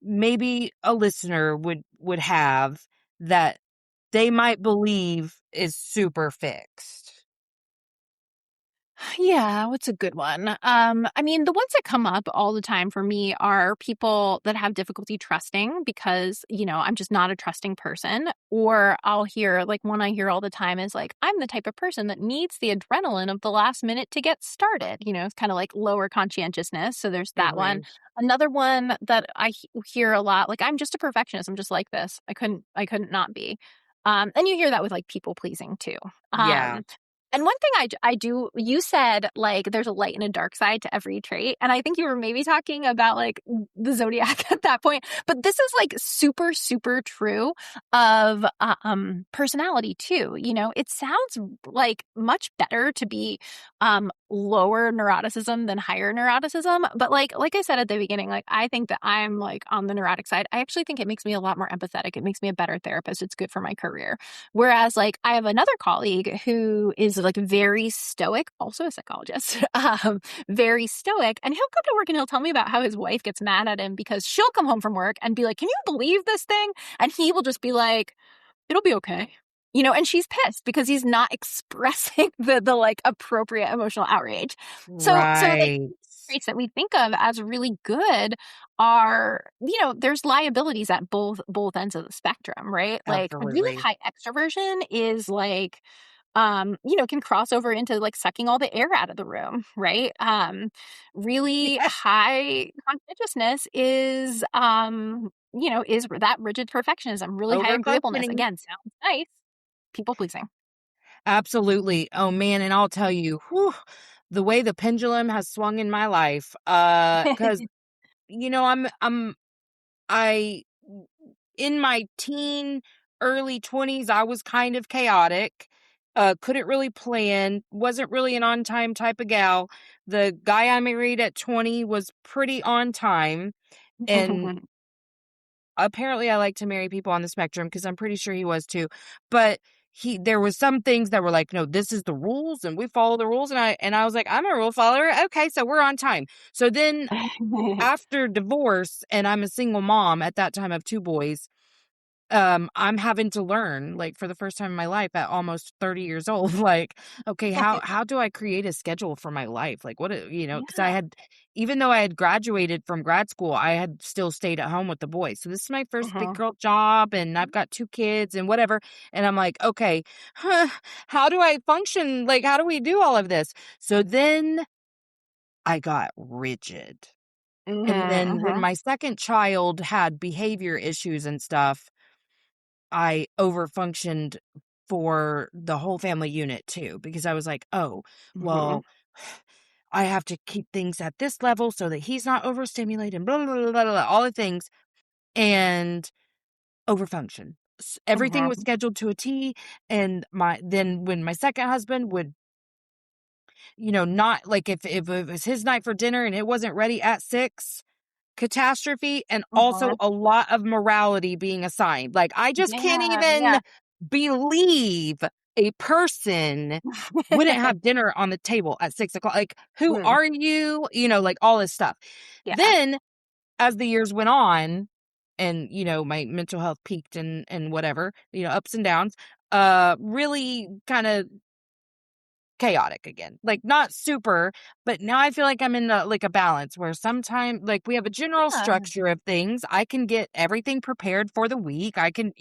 Speaker 1: maybe a listener would have that they might believe is super fixed?
Speaker 2: Yeah, what's a good one? I mean, the ones that come up all the time for me are people that have difficulty trusting because, I'm just not a trusting person. Or I'll hear, like, one I hear all the time is like, I'm the type of person that needs the adrenaline of the last minute to get started. It's kind of like lower conscientiousness. So there's that one.
Speaker 1: Mhm.
Speaker 2: Another one that hear a lot, like, I'm just a perfectionist. I'm just like this. I couldn't not be. And you hear that with like people pleasing too.
Speaker 1: Yeah.
Speaker 2: Um, and one thing I do, you said, like, there's a light and a dark side to every trait. And I think you were maybe talking about, like, the zodiac at that point. But this is, like, super, super true of personality, too. It sounds like much better to be lower neuroticism than higher neuroticism. But, like I said at the beginning, like, I think that I'm, like, on the neurotic side. I actually think it makes me a lot more empathetic. It makes me a better therapist. It's good for my career. Whereas, like, I have another colleague who is, like, very stoic, also a psychologist, very stoic, and he'll come to work and he'll tell me about how his wife gets mad at him because she'll come home from work and be like, "Can you believe this thing?" And he will just be like, "It'll be okay." And she's pissed because he's not expressing the like appropriate emotional outrage. So the
Speaker 1: Right.
Speaker 2: traits that we think of as really good are, there's liabilities at both ends of the spectrum, right? Like really
Speaker 1: Absolutely.
Speaker 2: high extroversion is like can cross over into like sucking all the air out of the room, right? Really
Speaker 1: Yeah.
Speaker 2: high conscientiousness is that rigid perfectionism. Really high agreeableness,
Speaker 1: Over-functioning.
Speaker 2: again, sounds nice. People pleasing.
Speaker 1: Absolutely. Oh, man, and I'll tell you, whew, the way the pendulum has swung in my life, because I in my early 20s, I was kind of chaotic, couldn't really plan, wasn't really an on-time type of gal. The guy I married at 20 was pretty on time, and apparently I like to marry people on the spectrum because 'cause I'm pretty sure he was too, but there was some things that were like, "No, this is the rules, and we follow the rules," and I was like, "I'm a rule follower, okay, so we're on time." So then after divorce, and I'm a single mom at that time of 2 boys, I'm having to learn, like, for the first time in my life at almost 30 years old, like, okay, how do I create a schedule for my life? Like, because I
Speaker 2: Yeah.
Speaker 1: had even though I had graduated from grad school, I had still stayed at home with the boys. So this is my first big
Speaker 2: Mhm.
Speaker 1: girl job, and I've got 2 kids and whatever, and I'm like, "Okay, huh, how do I function? Like, how do we do all of this?" So then I got rigid.
Speaker 2: Mhm,
Speaker 1: And then when
Speaker 2: mhm,
Speaker 1: my 2nd child had behavior issues and stuff, I overfunctioned for the whole family unit too, because I was like, "Oh,
Speaker 2: mhm.
Speaker 1: well, I have to keep things at this level so that he's not overstimulated, blah, blah, blah, blah, blah, all the things, and overfunction. Everything was
Speaker 2: Mhm.
Speaker 1: scheduled to a T, and then when my second husband would, not like if it was his night for dinner and it wasn't ready at 6, catastrophe, and also
Speaker 2: Mhm.
Speaker 1: a lot of morality being assigned. Like, I just can't
Speaker 2: Yeah,
Speaker 1: even
Speaker 2: yeah.
Speaker 1: believe a person wouldn't have dinner on the table at 6 o'clock. Like, who
Speaker 2: Mm,
Speaker 1: are you? Like all this stuff.
Speaker 2: yeah.
Speaker 1: Then, as the years went on, and my mental health peaked and whatever, ups and downs, really kind of chaotic again. Like, not super, but now I feel like I'm in a balance where sometimes, like, we have a general
Speaker 2: Yeah.
Speaker 1: structure of things. I can get everything prepared for the week. I can,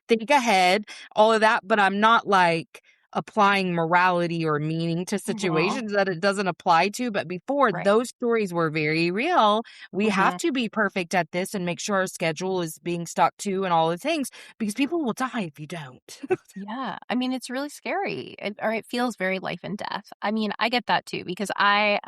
Speaker 1: think ahead, all of that, but I'm not like applying morality or meaning to
Speaker 2: Mhm.
Speaker 1: situations that it doesn't apply to. But before,
Speaker 2: Right.
Speaker 1: those stories were very real. We have
Speaker 2: Mhm.
Speaker 1: to be perfect at this and make sure our schedule is being stuck to and all the things, because people will die if you don't.
Speaker 2: Yeah. I mean, it's really scary, or it feels very life and death. I mean, I get that too because I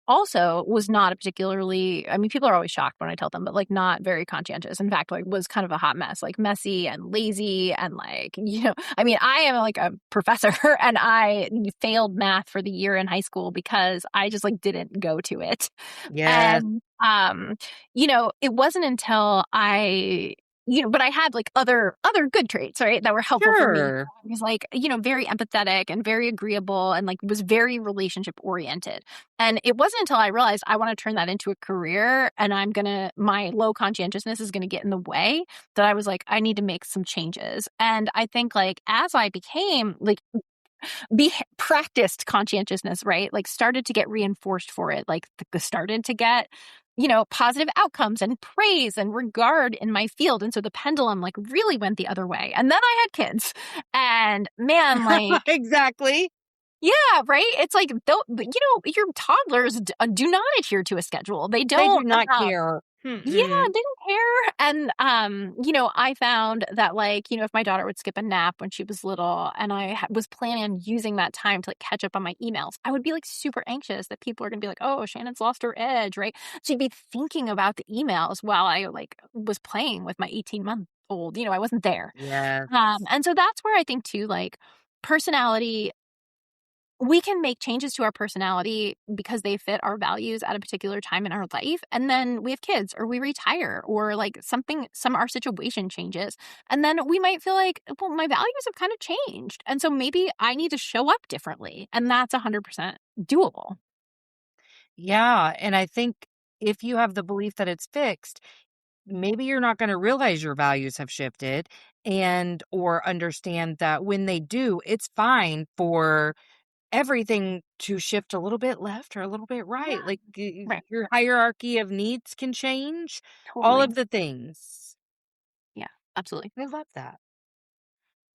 Speaker 2: also was not a particularly, I mean, people are always shocked when I tell them, but like not very conscientious. In fact, like was kind of a hot mess, like messy and lazy and like, I mean, I am like a professor and I failed math for the year in high school because I just like didn't go to it.
Speaker 1: Yes.
Speaker 2: And it wasn't until but I had like other good traits, right, that were helpful for me.
Speaker 1: Sure.
Speaker 2: I was like, very empathetic and very agreeable and like was very relationship oriented. And it wasn't until I realized I want to turn that into a career and my low conscientiousness is going to get in the way that I was like, I need to make some changes. And I think like as I became like practiced conscientiousness, right? Like started to get reinforced for it, like started to get, positive outcomes and praise and regard in my field. And so the pendulum like really went the other way. And then I had kids and man, like,
Speaker 1: Exactly.
Speaker 2: yeah, right. It's like, though, your toddlers do not adhere to a schedule. They
Speaker 1: They do
Speaker 2: don't,
Speaker 1: not care.
Speaker 2: yeah,
Speaker 1: Mm-mm.
Speaker 2: they don't care. And I found that like, if my daughter would skip a nap when she was little and I was planning on using that time to like catch up on my emails, I would be like super anxious that people are going to be like, "Oh, Shannon's lost her edge," right? So you'd be thinking about the emails while I like was playing with my 18-month-old. I wasn't there.
Speaker 1: Yes.
Speaker 2: And so that's where I think too like personality, we can make changes to our personality because they fit our values at a particular time in our life. And then we have kids or we retire or like our situation changes. And then we might feel like, well, my values have kind of changed. And so maybe I need to show up differently. And that's 100% doable.
Speaker 1: Yeah, and I think if you have the belief that it's fixed, maybe you're not gonna realize your values have shifted, and or understand that when they do, it's fine for everything to shift a little bit left or a little bit right.
Speaker 2: Yeah.
Speaker 1: Like,
Speaker 2: Right.
Speaker 1: your hierarchy of needs can change, all
Speaker 2: Totally.
Speaker 1: of the things.
Speaker 2: Yeah. Absolutely.
Speaker 1: I love that.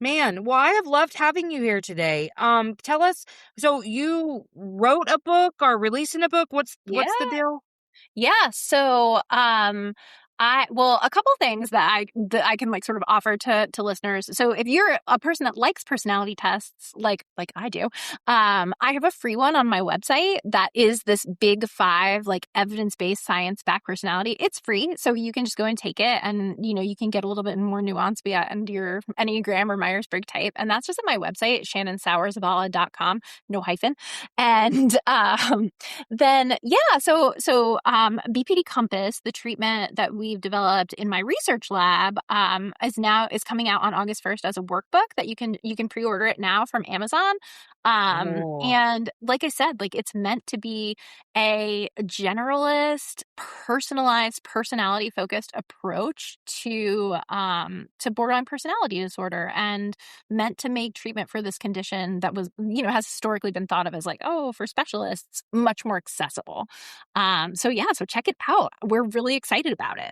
Speaker 1: Man, well, I have loved having you here today. Tell us, so you wrote a book or releasing a book?
Speaker 2: Yeah.
Speaker 1: What's the deal?
Speaker 2: Yeah. So, a couple things that I can like sort of offer to listeners. So if you're a person that likes personality tests, like I do, I have a free one on my website that is this big 5 like evidence-based science-backed personality. It's free, so you can just go and take it, and you can get a little bit more nuance beyond your Enneagram or Myers-Briggs type, and that's just at my website, shannonsauerzavala.com, no hyphen, and then yeah, BPD Compass, the treatment that we've developed in my research lab, is coming out on August 1st as a workbook that you can pre-order it now from Amazon.
Speaker 1: Cool.
Speaker 2: And like I said, like it's meant to be a generalist, personalized, personality focused approach to borderline personality disorder, and meant to make treatment for this condition that was, has historically been thought of as like, oh, for specialists, much more accessible. So check it out. We're really excited about it.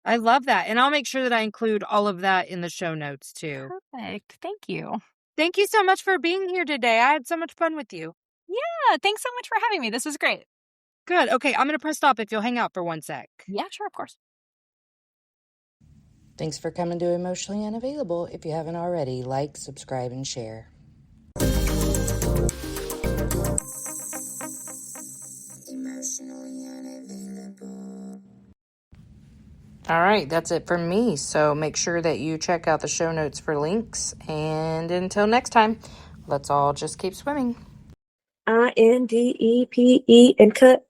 Speaker 1: I love that. And I'll make sure that I include all of that in the show notes too.
Speaker 2: Perfect. Thank you.
Speaker 1: Thank you so much for being here today. I had so much fun with you.
Speaker 2: Yeah. Thanks so much for having me. This was great.
Speaker 1: Good. Okay, I'm going to press stop if you'll hang out for 1 sec.
Speaker 2: Yeah, sure. Of course.
Speaker 1: Thanks for coming to Emotionally Unavailable. If you haven't already, like, subscribe, and share. Emotionally Unavailable. All right, that's it from me. So make sure that you check out the show notes for links. And until next time, let's all just keep swimming.
Speaker 3: INDEPE and cut.